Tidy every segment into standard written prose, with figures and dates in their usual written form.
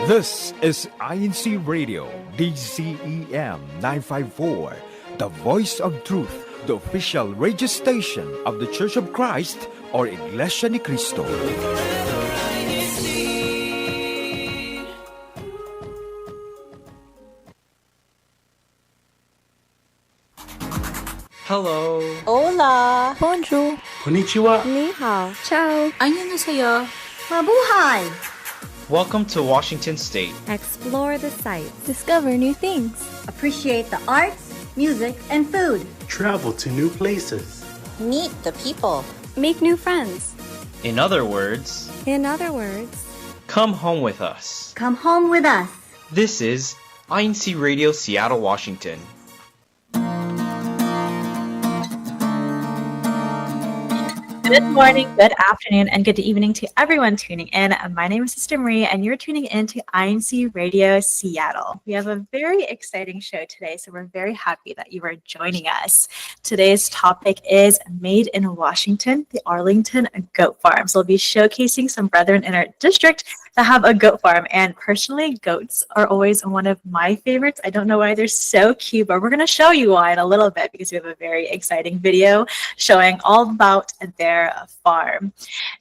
This is INCRadio DCEM 954, the voice of truth, the official radio station of the Church of Christ or Iglesianicristo. Hello. Hola. Bonjour. Konnichiwa. Ni hao. Ciao. Annyeonghaseyo. Mabuhay. Welcome to Washington State. Explore the sights. Discover new things. Appreciate the arts, music, and food. Travel to new places. Meet the people. Make new friends. In other words, come home with us. Come home with us. This is INCRadio Seattle, Washington. Good morning, good afternoon, and good evening to everyone tuning in. My name is Sister Marie, and you're tuning in to INCRadio Seattle. We have a very exciting show today, so we're very happy that you are joining us. Today's topic is Made in Washington, the Arlington Goat Farm. So we'll be showcasing some brethren in our district that have a goat farm, and personally, goats are always one of my favorites. I don't know why they're so cute, but we're going to show you why in a little bit because we have a very exciting video showing all about their farm.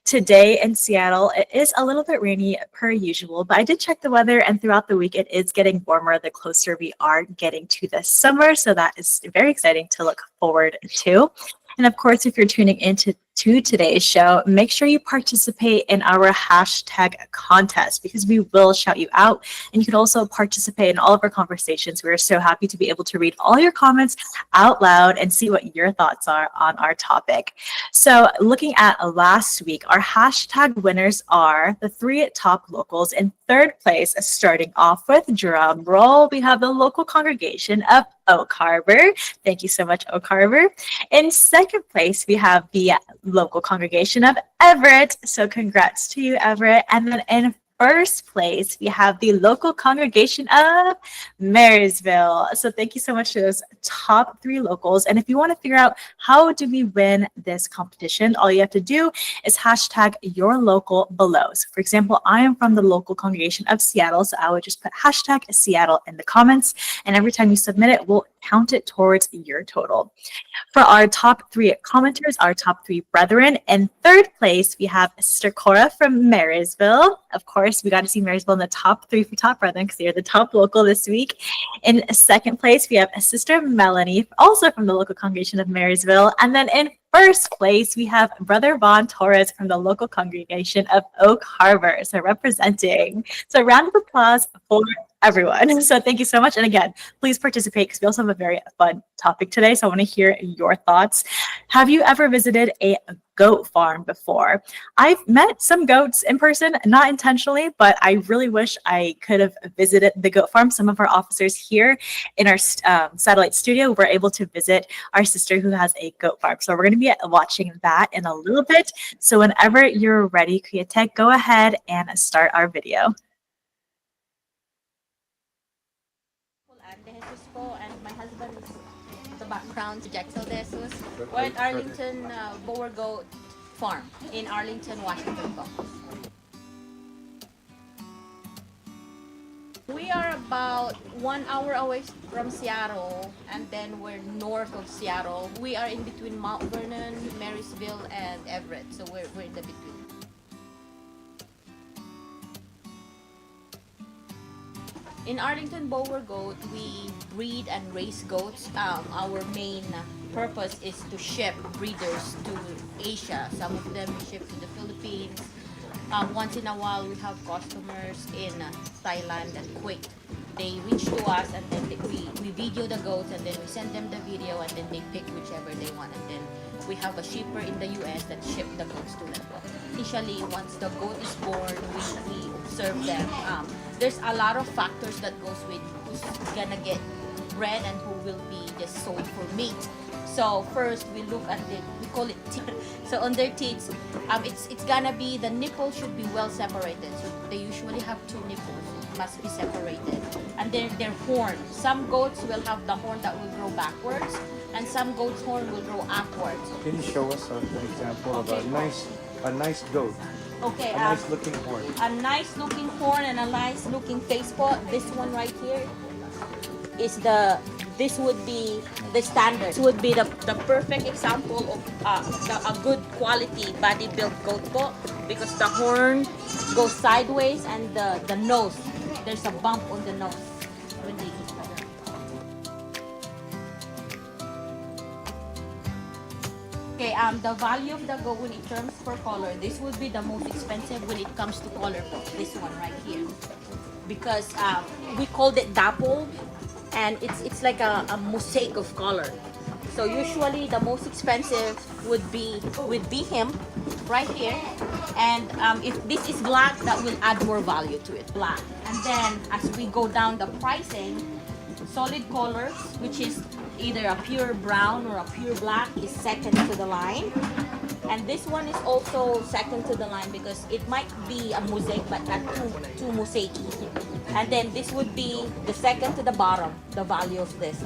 Today in Seattle, it is a little bit rainy per usual, but I did check the weather, and throughout the week it is getting warmer the closer we are getting to the summer, so that is very exciting to look forward to. And of course, if you're tuning into today's show, make sure you participate in our hashtag contest because we will shout you out. And you can also participate in all of our conversations. We're so happy to be able to read all your comments out loud and see what your thoughts are on our topic. So looking at last week, our hashtag winners are the three top locals. In third place, starting off with drum roll, we have the local congregation of Oak Harbor. Thank you so much, Oak Harbor. In second place, we have the local congregation of Everett. So congrats to you, Everett. And then in first place, we have the local congregation of Marysville. So thank you so much to those top three locals. And if you want to figure out how do we win this competition, all you have to do is hashtag your local below. So for example, I am from the local congregation of Seattle. So I would just put hashtag Seattle in the comments. And every time you submit it, we'll count it towards your total. For our top three commenters, our top three brethren, in third place, we have Sister Cora from Marysville. Of course, we got to see Marysville in the top three for top brethren because they're the top local this week. In second place, we have Sister Melanie, also from the local congregation of Marysville. And then in first place, we have Brother Von Torres from the local congregation of Oak Harbor. So representing. So a round of applause for everyone. So thank you so much. And again, please participate because we also have a very fun topic today. So I want to hear your thoughts. Have you ever visited a goat farm before? I've met some goats in person, not intentionally, but I really wish I could have visited the goat farm. Some of our officers here in our satellite studio were able to visit our sister who has a goat farm. So we're going to be watching that in a little bit. So whenever you're ready, Kuyatek, go ahead and start our video. And my husband is the background, Jaxel Desus. We're at Arlington Goat Farm in Arlington, Washington. We are about 1 hour away from Seattle, and then we're north of Seattle. We are in between Mount Vernon, Marysville, and Everett, so we're in the between. In Arlington Goat, we breed and raise goats. Our main purpose is to ship breeders to Asia. Some of them we ship to the Philippines. Once in a while, we have customers in Thailand and Kuwait. They reach to us, and then we video the goats, and then we send them the video, and then they pick whichever they want. And then we have a shipper in the US that ship the goats to them. Initially, once the goat is born, we observe them. There's a lot of factors that goes with who's gonna get bred and who will be just sold for meat. So first we look at we call it teeth. So on their teeth, it's gonna be, the nipple should be well separated. So they usually have two nipples, it must be separated. And then their horn. Some goats will have the horn that will grow backwards, and some goats' horn will grow upwards. Can you show us an example of a nice goat? Okay, A nice looking horn. a nice looking horn and a nice looking face po. This one right here is this would be the standard. This would be the perfect example of a good quality body built goat po, because the horn goes sideways and the nose, there's a bump on the nose. Okay, the value of the goat when it terms for color, this would be the most expensive when it comes to color po. This one right here, because we called it dapple, and it's like a mosaic of color. So usually the most expensive would be him right here, and if this is black, that will add more value to it, black. And then as we go down the pricing, solid colors, which is either a pure brown or a pure black, is second to the line. And this one is also second to the line because it might be a mosaic but not too mosaic. And then this would be the second to the bottom, the value of this,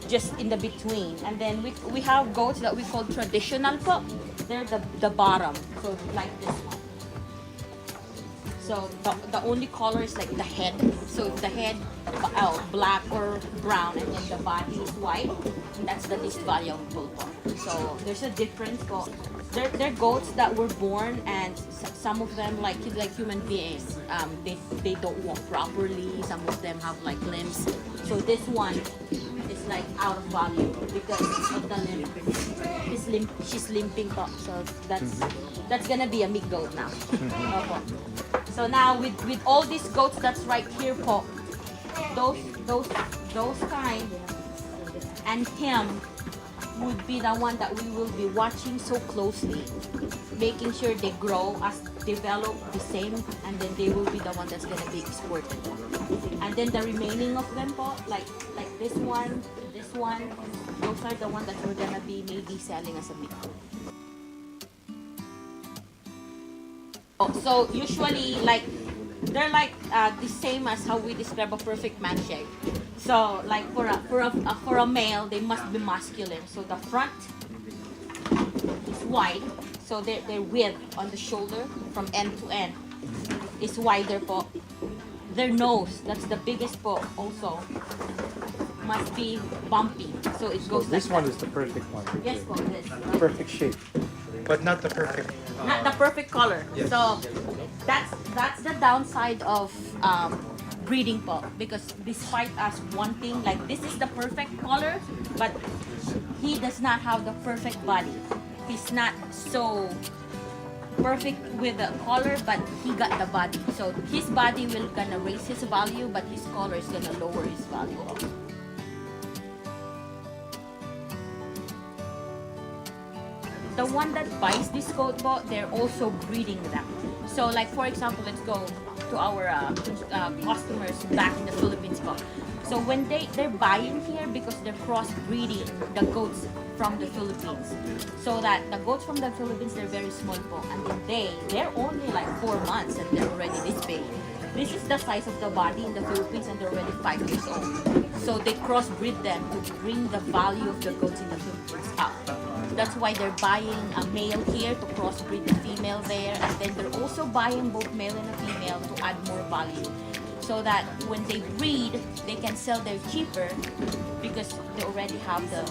just in the between. And then we have goats that we call traditional po. They're the bottom, so like this one. So the only color is like the head. So if the head black or brown and then the body is white, and that's the least valuable po. So there's a difference po. They're goats that were born, and some of them like human beings, they don't walk properly. Some of them have like limbs. So this one is like out of value because of the limp. She's limping po. So that's gonna be a meat goat now. So now with all these goats that's right here po, those kind and him would be the one that we will be watching so closely, making sure they grow as develop the same, and then they will be the one that's gonna be exported. And then the remaining of them po, like this one, those are the ones that we're gonna be maybe selling as a meat. So usually they're like the same as how we describe a perfect man shape. So like for a male, they must be masculine. So the front is wide, so their width on the shoulder from end to end is wider po. Their nose, that's the biggest po, also must be bumpy. So it goes. So this like one that. is the perfect one. Yes po, this. Perfect shape. But not the perfect. Not the perfect color. Yes. So that's the downside of breeding po, because despite us wanting like this is the perfect color, but he does not have the perfect body. He's not so perfect with the color, but he got the body. So his body will gonna raise his value, but his color is gonna lower his value. The one that buys this goat po, they're also breeding them. So like for example, let's go to our customers back in the Philippines po. So when they're buying here because they're cross-breeding the goats from the Philippines. So that the goats from the Philippines, they're very small po. And then they're only like 4 months and they're already this big. This is the size of the body in the Philippines and they're already 5 years old. So they cross-breed them to bring the value of the goats in the Philippines up. That's why they're buying a male here to crossbreed the female there, and then they're also buying both male and a female to add more value, so that when they breed, they can sell them cheaper because they already have the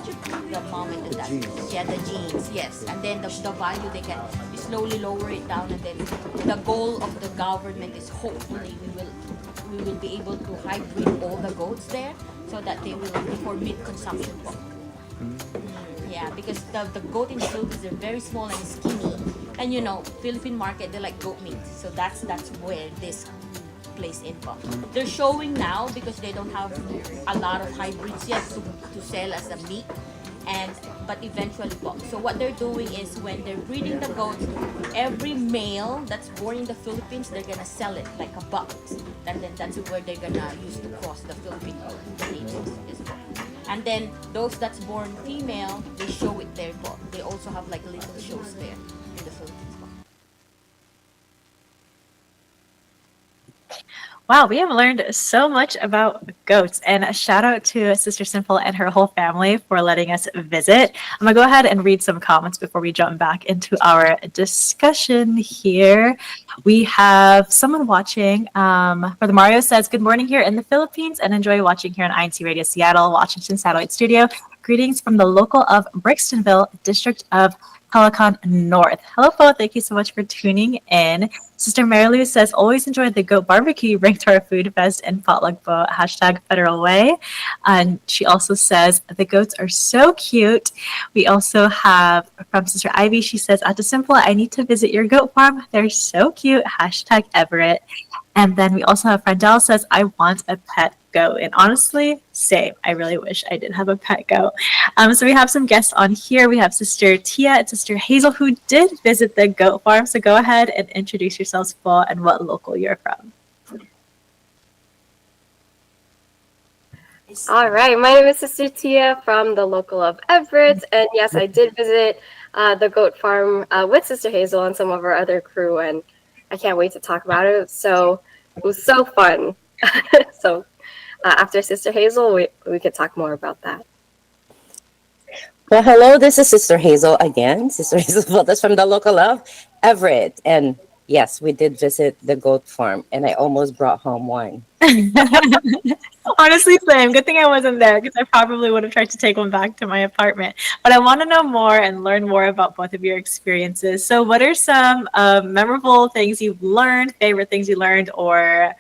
mom and the dad. Yeah, the genes, yes. And then the value they can slowly lower it down, and then the goal of the government is hopefully we will be able to hybrid all the goats there so that they will be for meat consumption. Yeah, because the goat in the Philippines, they're very small and skinny. And you know, Philippine market, they like goat meat. So that's where this plays in po. They're showing now because they don't have a lot of hybrids yet to sell as a meat. But eventually po. So what they're doing is when they're breeding the goats, every male that's born in the Philippines, they're gonna sell it like a box. And then that's where they're gonna use to cross the Philippine natives. And then those that's born female, they show it there po. They also have like little shows there in the Philippines po. Wow, we have learned so much about goats, and a shout out to Sister Simple and her whole family for letting us visit. I'm gonna go ahead and read some comments before we jump back into our discussion here. We have someone watching. Brother Mario says, "Good morning here in the Philippines, and enjoy watching here on INCRadio Seattle, Washington Satellite Studio. Greetings from the local of Brixtonville, District of Pelican North." Hello, Fo. Thank you so much for tuning in. Sister Mary Lou says, "Always enjoyed the goat barbecue you bring to our food fest and potluck boat, hashtag Federal Way." And she also says, "The goats are so cute." We also have from Sister Ivy, she says, "At the Simple, I need to visit your goat farm. They're so cute, hashtag Everett." And then we also have Frandel says, "I want a pet goat." And honestly, same. I really wish I did have a pet goat. So we have some guests on here. We have Sister Tia and Sister Hazel who did visit the goat farm. So go ahead and introduce yourselves, Paul, and what local you're from. All right, my name is Sister Tia from the local of Everett, and yes, I did visit the goat farm with Sister Hazel and some of our other crew, and I can't wait to talk about it. So it was so fun. So after Sister Hazel, we could talk more about that. Well, hello, this is Sister Hazel again. Sister Hazel Voltas from the local of Everett. And yes, we did visit the goat farm, and I almost brought home one. Honestly, same. Good thing I wasn't there because I probably would have tried to take one back to my apartment. But I want to know more and learn more about both of your experiences. So what are some memorable things you've learned, favorite things you learned, or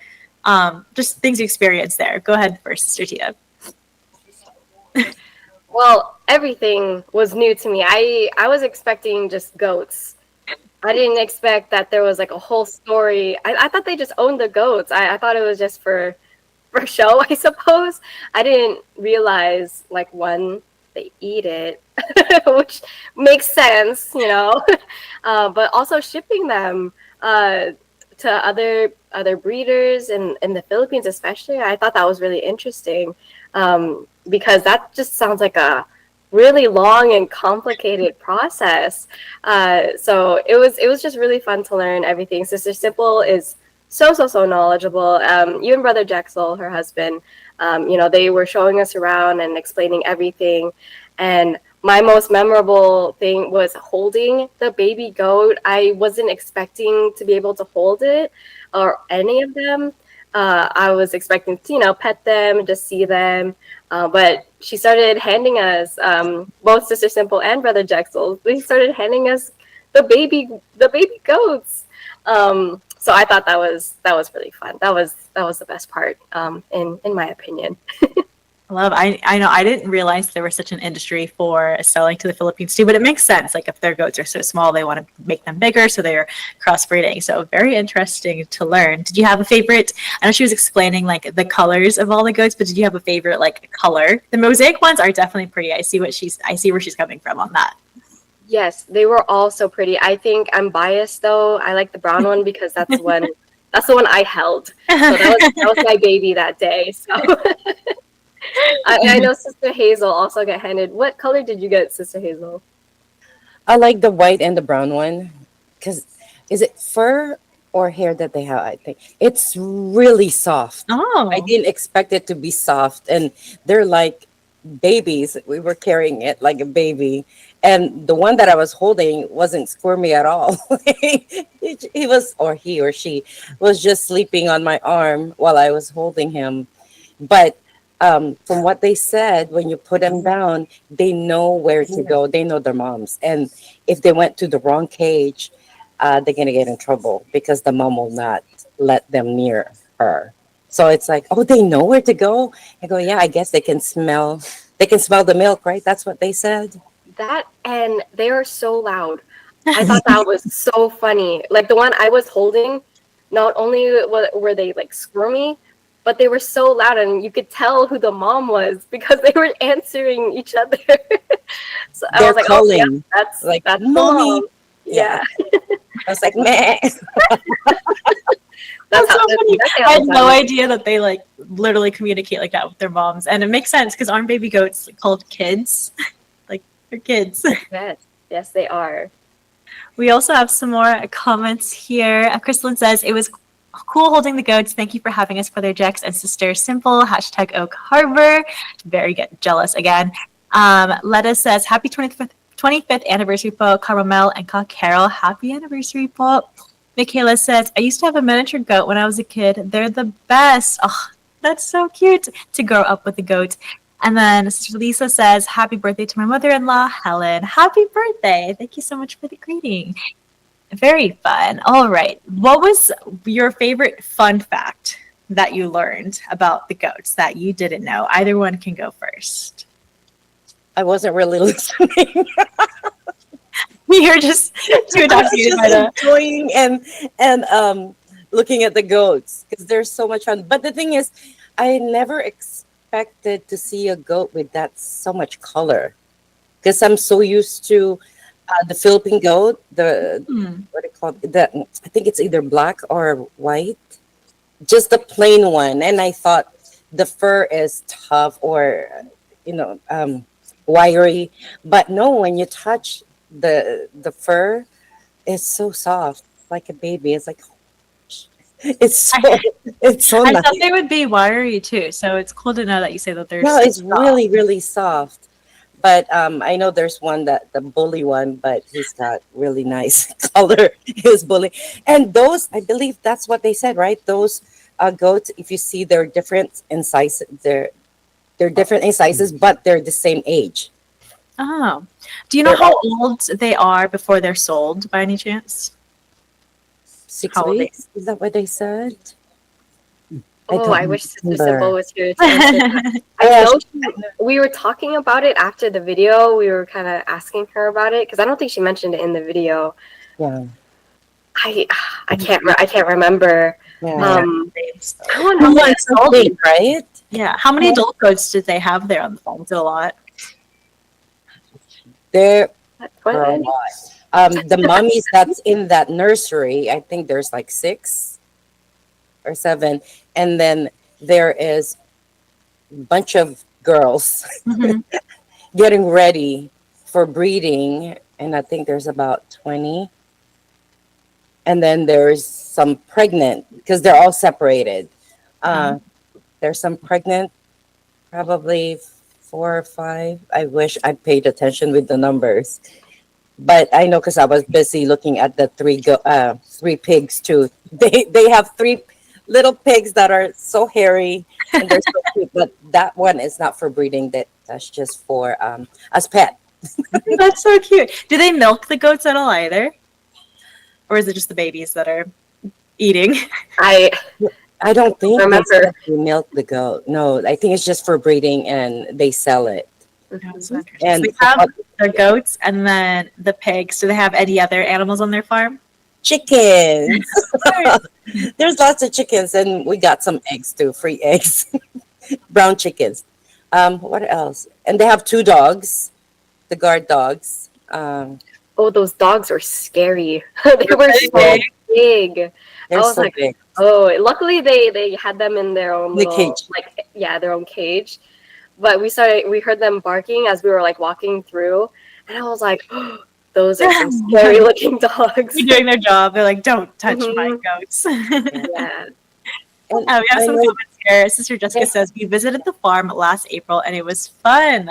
just things you experienced there? Go ahead first, Sister Tia. Well, everything was new to me. I was expecting just goats. I didn't expect that there was like a whole story. I thought they just owned the goats. I thought it was just for show, I suppose. I didn't realize, like, one, they eat it, which makes sense, you know. But also shipping them to other breeders in the Philippines, especially. I thought that was really interesting because that just sounds like a really long and complicated process. So it was just really fun to learn everything. Sister Simple is so knowledgeable. Even Brother Jaxel, her husband, they were showing us around and explaining everything. And my most memorable thing was holding the baby goat. I wasn't expecting to be able to hold it or any of them. I was expecting to, pet them, just see them. But she started handing us, both Sister Simple and Brother Jaxel, they started handing us the baby goats. So I thought that was really fun. That was the best part, in my opinion. I know I didn't realize there was such an industry for selling to the Philippines too, but it makes sense. Like if their goats are so small, they want to make them bigger, so they're crossbreeding. So very interesting to learn. Did you have a favorite? I know she was explaining like the colors of all the goats, but did you have a favorite like color? The mosaic ones are definitely pretty. I see where she's coming from on that. Yes, they were all so pretty. I think I'm biased though. I like the brown one because that's the one I held. So that was my baby that day. So I know Sister Hazel also got handed. What color did you get, Sister Hazel? I like the white and the brown one. Because is it fur or hair that they have? I think it's really soft. Oh, I didn't expect it to be soft. And they're like babies. We were carrying it like a baby. And the one that I was holding wasn't squirmy at all. He or she was just sleeping on my arm while I was holding him. But from what they said, when you put them down, they know where to go. They know their moms. And if they went to the wrong cage, they're going to get in trouble because the mom will not let them near her. So it's like, oh, they know where to go. I go, yeah, I guess they can smell the milk, right? That's what they said. That, and they are so loud. I thought that was so funny. Like the one I was holding, not only were they like squirmy, but they were so loud, and you could tell who the mom was because they were answering each other. So I was like, calling. "Oh, yeah, that's mommy." Mom. Yeah. I was like, meh. That's so funny. I had no idea that they like literally communicate like that with their moms, and it makes sense because aren't baby goats called kids? Like they're kids. Yes, they are. We also have some more comments here. Crystalline says it was Cool holding the goats. Thank you for having us, Brother Jex and Sister Simple. Hashtag Oak Harbor. Very good. Jealous again. Letta says, happy 25th anniversary po, Caramel and Ka Carol. Happy anniversary po. Michaela says, I used to have a miniature goat when I was a kid. They're the best. Oh, that's so cute to grow up with a goat. And then Sister Lisa says, happy birthday to my mother-in-law, Helen. Happy birthday. Thank you so much for the greeting. Very fun. All right. What was your favorite fun fact that you learned about the goats that you didn't know? Either one can go first. I wasn't really listening. You're just too intoxicated by the enjoying and looking at the goats because they're so much fun. But the thing is, I never expected to see a goat with that so much color because I'm so used to the Philippine goat, the what do you call it? I think it's either black or white, just the plain one. And I thought the fur is tough or wiry, but no, when you touch the fur, it's so soft, like a baby. It's like it's so I nice. thought they would be wiry too, so it's cool to know that you say that they're No, it's soft. really, really soft. But I know there's one the bully one, but he's got really nice color. His bully, and those, I believe that's what they said, right? Those goats, if you see, they're different in size. They're different in sizes, but they're the same age. Oh, do you know how old they are before they're sold, by any chance? 6 How old weeks? Is that what they said? I wish Sister Simple was here to answer that. I know we were talking about it after the video. We were kind of asking her about it because I don't think she mentioned it in the video. Yeah. I can't remember. Yeah. Something, right? Yeah. How many adult goats did they have there on the farm? Is it a lot? There are a lot. The mummies that's in that nursery, I think there's like 6 or 7. And then there is a bunch of girls getting ready for breeding. And I think there's about 20. And then there's some pregnant because they're all separated. There's some pregnant, probably 4 or 5. I wish I paid attention with the numbers. But I know because I was busy looking at the 3 pigs too. They have 3 little pigs that are so hairy and they're so cute, but that one is not for breeding. That's just for as pet. That's so cute. Do they milk the goats at all either, or is it just the babies that are eating? I don't think they milk the goat. No, I think it's just for breeding and they sell it. And so they have the goats and then the pigs. Do they have any other animals on their farm? Chickens. There's lots of chickens, and we got some eggs too, free eggs. Brown chickens. What else? And they have 2 dogs, the guard dogs. Those dogs are scary. They were so big. They're I was so like, big. Luckily they had them in their own little, cage. Their own cage. But we heard them barking as we were like walking through, and I was like, those are some scary looking dogs. They're doing their job. They're like, don't touch my goats. Yeah. We have some comments here. Sister Jessica says, we visited the farm last April and it was fun.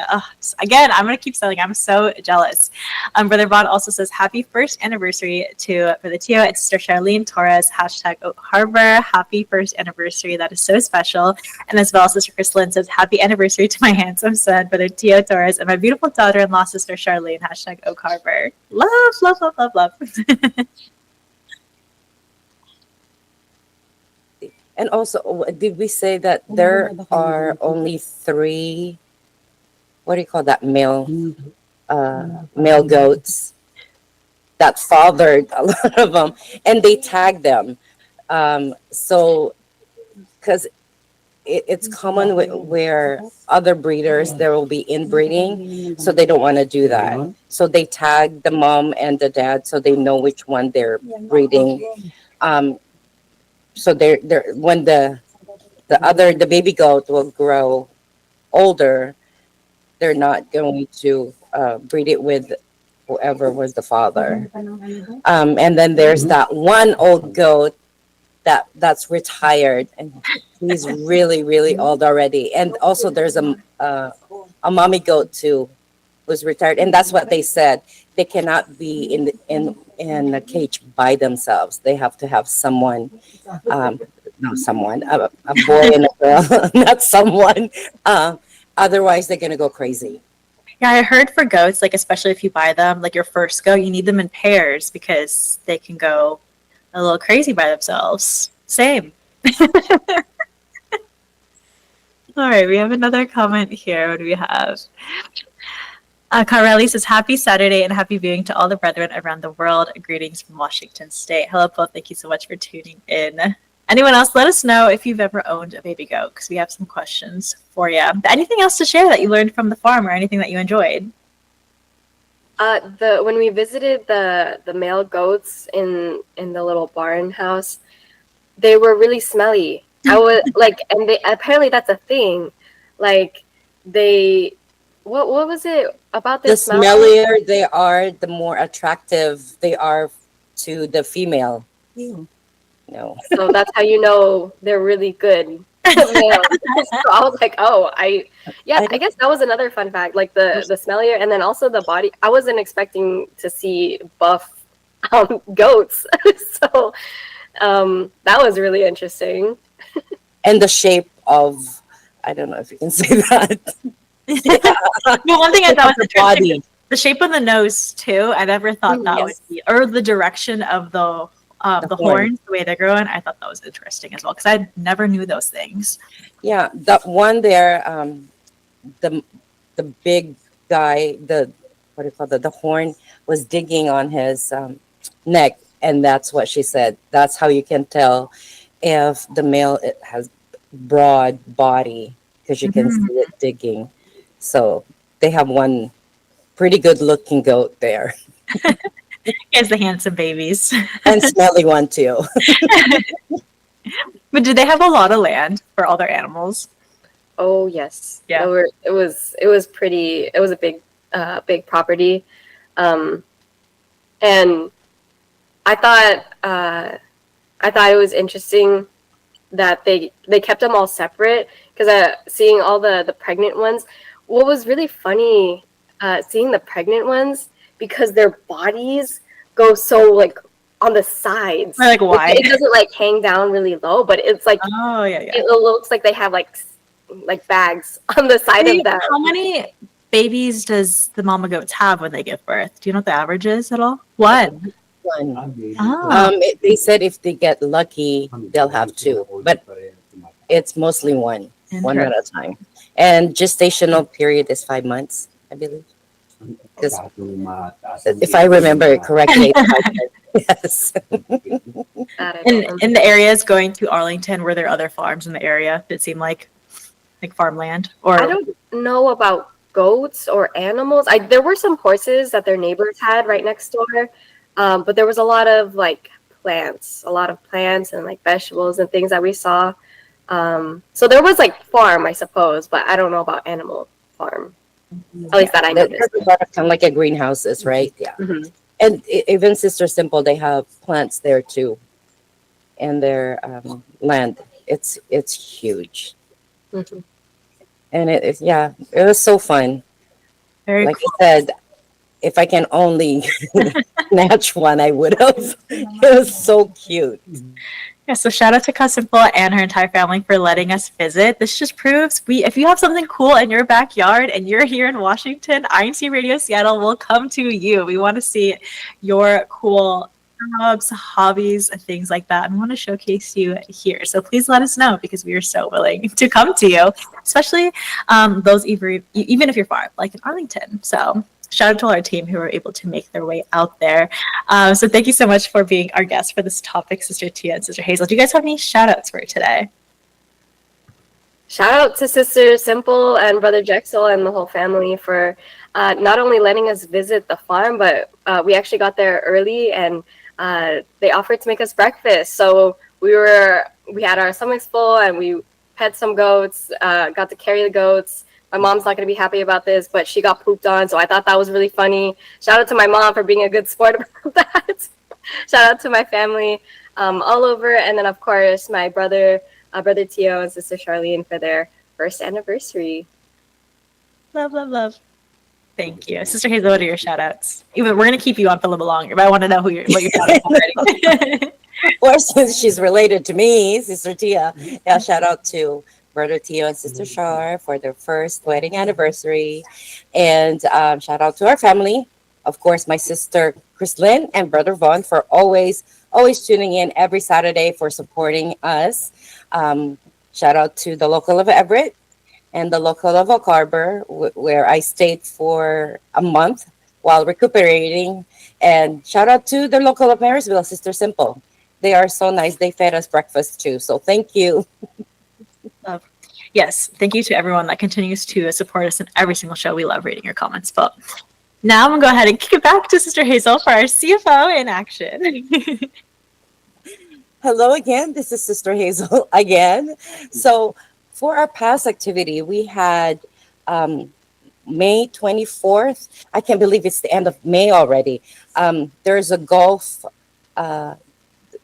Again, I'm going to keep selling. I'm so jealous. Brother Vaughn also says, happy 1st anniversary to Brother Tio and Sister Charlene Torres, hashtag Oak Harbor. Happy 1st anniversary. That is so special. And as well, Sister Crystalline says, happy anniversary to my handsome son, Brother Tio Torres, and my beautiful daughter-in-law, Sister Charlene, hashtag Oak Harbor. Love, love, love, love, love. And also, did we say that there are only 3, what do you call that, male goats that fathered a lot of them, and they tag them. So, because it's common where other breeders, there will be inbreeding, so they don't want to do that. So they tag the mom and the dad so they know which one they're breeding. So they're when the baby goat will grow older, they're not going to breed it with whoever was the father. And then there's that one old goat that's retired, and he's really really old already. And also there's a mommy goat too, who's retired, and that's what they said. They cannot be in a cage by themselves. They have to have someone, no, someone, a boy and a girl, not someone. Otherwise, they're gonna go crazy. Yeah, I heard for goats, like especially if you buy them, like your first goat, you need them in pairs because they can go a little crazy by themselves. Same. All right, we have another comment here. What do we have? Carelli says, happy Saturday and happy viewing to all the brethren around the world. Greetings from Washington State. Hello, Paul. Thank you so much for tuning in. Anyone else, let us know if you've ever owned a baby goat, because we have some questions for you. Anything else to share that you learned from the farm or anything that you enjoyed? When we visited the male goats in the little barn house, they were really smelly. I was like, and they apparently that's a thing. Like they, what was it about The the smell? smellier they are, the more attractive they are to the female. No. So that's how you know they're really good males. So I was like, I guess that was another fun fact. Like the smellier, and then also the body. I wasn't expecting to see buff goats, so that was really interesting. And the shape of, I don't know if you can say that. No, one thing I thought was interesting, the shape of the nose too. I never thought that would be, or the direction of the horns, the way they're growing. I thought that was interesting as well because I never knew those things. Yeah, that one there, the big guy, what do you call it? The horn was digging on his neck, and that's what she said. That's how you can tell if the male has broad body because you can see it digging. So they have one pretty good looking goat there. As the handsome babies. And smelly one too. But did they have a lot of land for all their animals? Oh yes. Yeah. It was pretty. It was a big property, and I thought it was interesting that they kept them all separate because seeing all the pregnant ones. What was really funny, seeing the pregnant ones, because their bodies go so like on the sides. Or like wide. It doesn't like hang down really low, but it's like it looks like they have like bags on the side of them. How many babies does the mama goats have when they give birth? Do you know what the average is at all? One. Oh. They said if they get lucky, they'll have two, but it's mostly one at a time. And gestational period is 5 months, I believe. If I remember it correctly. Yes. In the areas going to Arlington, were there other farms in the area that seemed like farmland? Or I don't know about goats or animals. There were some horses that their neighbors had right next door, but there was a lot of plants and like vegetables and things that we saw. So there was like farm, I suppose, but I don't know about animal farm. At least that I noticed. There's a lot of kind of like a greenhouses, right? Yeah. Mm-hmm. And even Sister Simple, they have plants there too, and their land. It's huge, and it was so fun. Very like cool. I said, if I can only snatch one, I would have. It was so cute. Yeah, so shout out to Cousin Paul and her entire family for letting us visit. This just proves if you have something cool in your backyard and you're here in Washington, INCRadio Seattle will come to you. We want to see your cool jobs, hobbies, and things like that. And we want to showcase you here. So please let us know because we are so willing to come to you, especially those even if you're far, like in Arlington. So shout out to our team who were able to make their way out there. So thank you so much for being our guest for this topic, Sister Tia and Sister Hazel. Do you guys have any shout outs for today? Shout out to Sister Simple and Brother Jexel and the whole family for not only letting us visit the farm, but we actually got there early and they offered to make us breakfast. So we had our stomachs full and we pet some goats, got to carry the goats. My mom's not going to be happy about this, but she got pooped on, so I thought that was really funny. Shout out to my mom for being a good sport about that. Shout out to my family. all over. And then, of course, my brother Tio and sister Charlene for their first anniversary. Love, love, love. Thank you. Sister Hazel, what are your shout outs? Even we're going to keep you on for a little longer, but I want to know what your shout outs already. Or since she's related to me, Sister Tia. Yeah, shout out to Brother Tio and Sister Char for their first wedding anniversary. And shout out to our family. Of course, my sister Chrislyn and Brother Vaughn for always tuning in every Saturday for supporting us. Shout out to the local of Everett and the local of Oak Harbor, where I stayed for a month while recuperating. And shout out to the local of Marysville, Sister Simple. They are so nice. They fed us breakfast too. So thank you. Yes, thank you to everyone that continues to support us in every single show. We love reading your comments. But now I'm going to go ahead and kick it back to Sister Hazel for our CFO in action. Hello again. This is Sister Hazel again. So for our past activity, we had May 24th. I can't believe it's the end of May already. There's a golf, not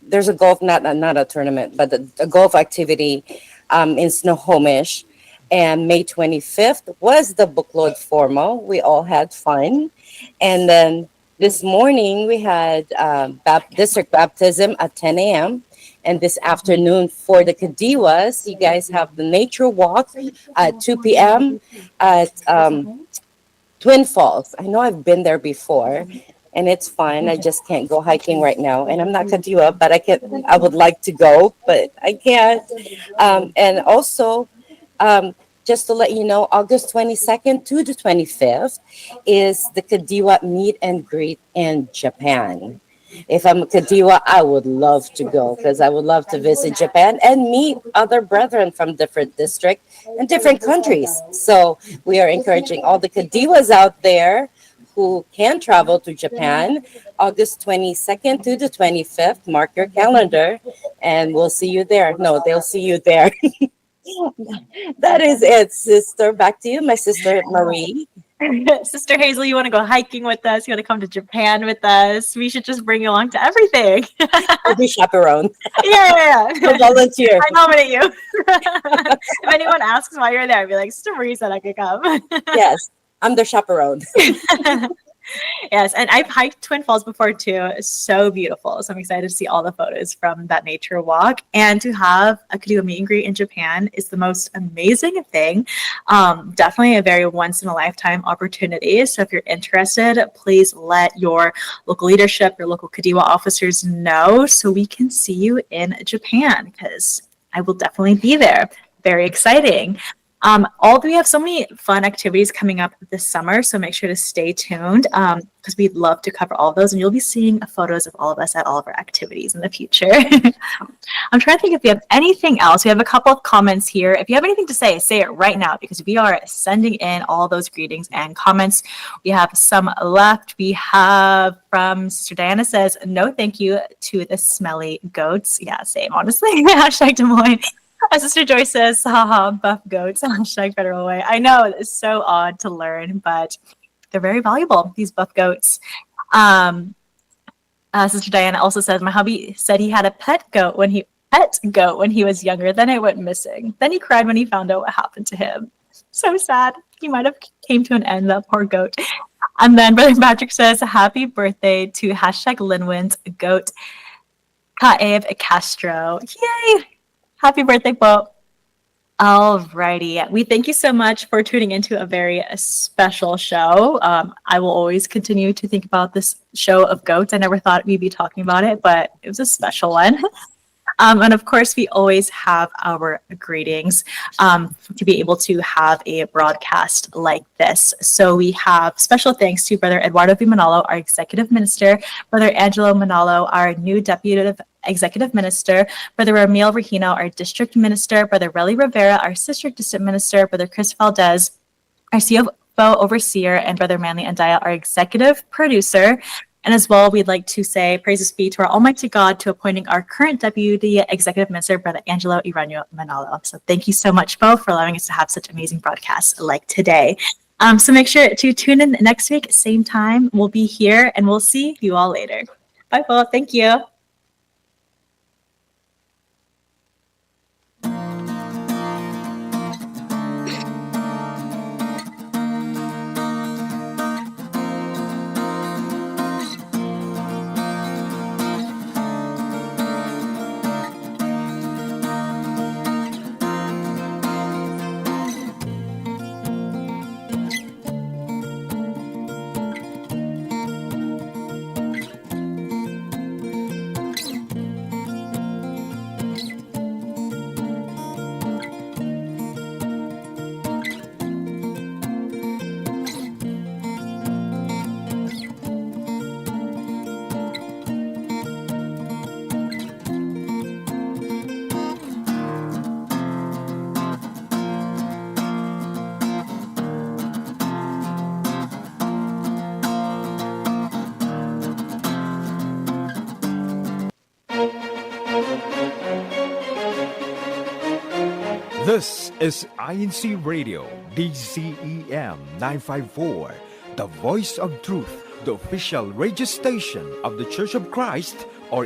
a tournament, but a golf activity in Snohomish. And May 25th was the bookload formal. We all had fun. And then this morning we had district baptism at 10 a.m. And this afternoon for the Kadiwas, you guys have the nature walk at 2 p.m. at Twin Falls. I know I've been there before, and it's fun. I just can't go hiking right now, and I'm not Kadiwa, but I would like to go, but I can't. And also, just to let you know, August 22nd to the 25th is the Kadiwa meet and greet in Japan. If I'm a Kadiwa, I would love to go because I would love to visit Japan and meet other brethren from different districts and different countries. So we are encouraging all the Kadiwas out there who can travel to Japan, August 22nd to the 25th. Mark your calendar and we'll see you there. No, they'll see you there. That is it, sister. Back to you, my sister Marie. Sister Hazel, you want to go hiking with us? You want to come to Japan with us? We should just bring you along to everything. I'll be chaperone. Yeah. I'll volunteer. I nominate you. If anyone asks why you're there, I'd be like, Sister Marie said I could come. Yes, I'm the chaperone. Yes, and I've hiked Twin Falls before too. It's so beautiful. So I'm excited to see all the photos from that nature walk. And to have a Kadiwa meet and greet in Japan is the most amazing thing. Definitely a very once in a lifetime opportunity. So if you're interested, please let your local leadership, your local Kadiwa officers know so we can see you in Japan because I will definitely be there. Very exciting. We have so many fun activities coming up this summer, so make sure to stay tuned because we'd love to cover all of those, and you'll be seeing photos of all of us at all of our activities in the future. I'm trying to think if we have anything else. We have a couple of comments here. If you have anything to say it right now because we are sending in all those greetings and comments. We have some left. We have from Sister Diana says, no thank you to the smelly goats. Yeah, same, honestly. Hashtag Des Moines. Sister Joyce says, haha, buff goats, hashtag Federal Way. I know, it's so odd to learn, but they're very valuable, these buff goats. Sister Diana also says, my hubby said he had a pet goat when he was younger, then it went missing. Then he cried when he found out what happened to him. So sad. He might have came to an end, that poor goat. And then Brother Patrick says, happy birthday to hashtag Linwin's goat, Kaev Castro. Yay! Happy birthday, Bo. Alrighty. We thank you so much for tuning into a very special show. I will always continue to think about this show of goats. I never thought we'd be talking about it, but it was a special one. And of course, we always have our greetings to be able to have a broadcast like this. So we have special thanks to Brother Eduardo V. Manalo, our executive minister, Brother Angelo Manalo, our new deputy executive minister, Brother Ramil Regino, our district minister, Brother Relly Rivera, our district minister, Brother Chris Valdez, our CFO overseer, and Brother Manly Andaya, our executive producer. And as well, we'd like to say praises be to our Almighty God to appointing our current deputy executive minister, Brother Angelo Iranio Manalo. So thank you so much, Bo, for allowing us to have such amazing broadcasts like today. So make sure to tune in next week, same time. We'll be here, and we'll see you all later. Bye, Bo. Thank you. This is INC Radio, DCEM 954, the voice of truth, the official radio station of the Church of Christ, or